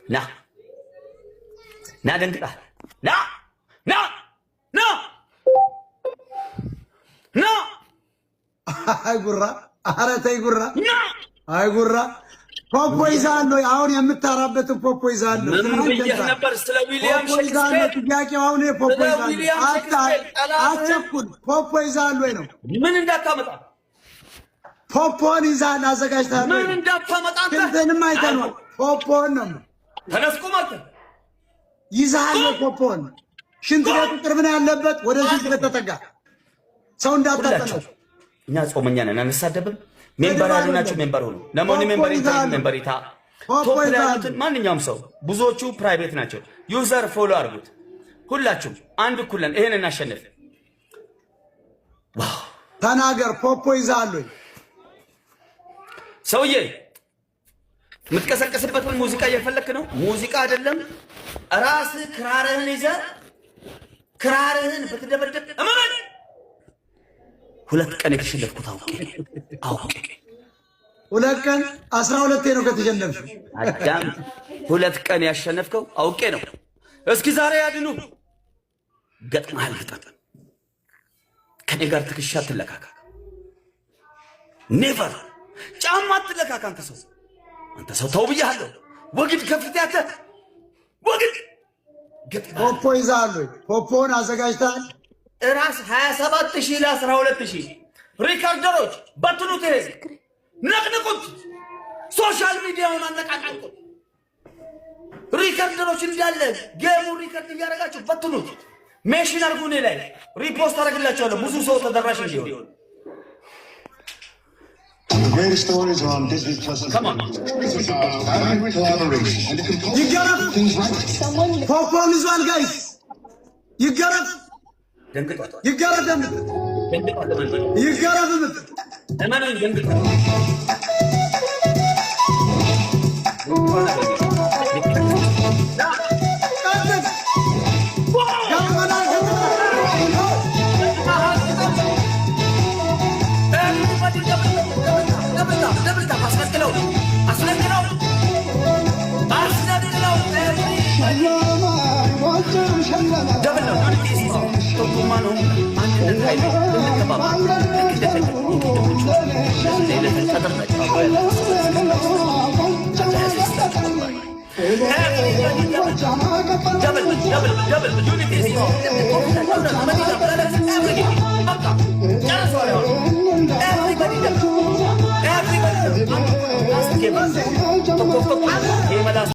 ና ና ደንግጣ ና ና ና ና አይ ጉራ ኧረ ተይ ጉራ አይ ጉራ ፖፖ ይዛለሁ አሁን የምታራበትን ፖፖ ይዛለሁ ምን ብዬሽ ነበር ስለ ዊሊያም ሼክስፒር ጥያቄው አሁን ፖፖ ይዛለሁ አትቸኩል ፖፖ ይዛለሁ ነው ምን እንዳታመጣ ፖፖን ይዛል አዘጋጅታለሁ ምን እንዳታመጣ እንተንም አይተነው ፖፖን ነው ተነስኩ ማለት ይዛል ፖፖን ሽንት ቤት ቅርብ ነው ያለበት ወደ ሽንት ቤት ተጠጋ ሰው እንዳታጠነው እኛ ጾመኛ ነን አንሳደብም ሜምበር አሉናችሁ ሜምበር ሆኑ ለማን ሜምበሪታ ቶፕ ላይ ያሉትን ማንኛውም ሰው ብዙዎቹ ፕራይቬት ናቸው ዩዘር ፎሎ አድርጉት ሁላችሁም አንድ ኩለን ይሄን እናሸንፍ ዋው ተናገር ፖፖ ይዛል ሰውዬ የምትቀሰቀስበትን ሙዚቃ እየፈለክ ነው ሙዚቃ አይደለም ራስ ክራርህን ይዘህ ክራርህን በተደበደብ እመን ሁለት ቀን የተሸነፍኩት አውቄ ሁለት ቀን 12 ነው ከተሸነፍሽ አዳም ሁለት ቀን ያሸነፍከው አውቄ ነው እስኪ ዛሬ ያድኑ ገጥማል ገጠም ከኔ ጋር ትክሻ ትለካካ ኔቨር ጫማ ትለካካ አንተ ሰው ተው ብያለሁ ወግድ ከፍት ያተ ወግድ ፖፖ ይዛል ፖፖን አዘጋጅታል ራስ 27000 ለ12000 ሪካርደሮች በትኑት ይሄ ነቅንቁት ሶሻል ሚዲያውን አነቃቃቁት ሪካርደሮች እንዳለ ጌሙ ሪካርድ እያደረጋችሁ በትኑት ሜሽን አርጉኔ ላይ ሪፖስት አደርግላችኋለሁ ብዙ ሰው ተደራሽ እንዲሆን Greatest stories are on Disney Plus. Come on. Collaboration. You got it. Things right. Popo is one guys. You got it. You got it. You got Everybody.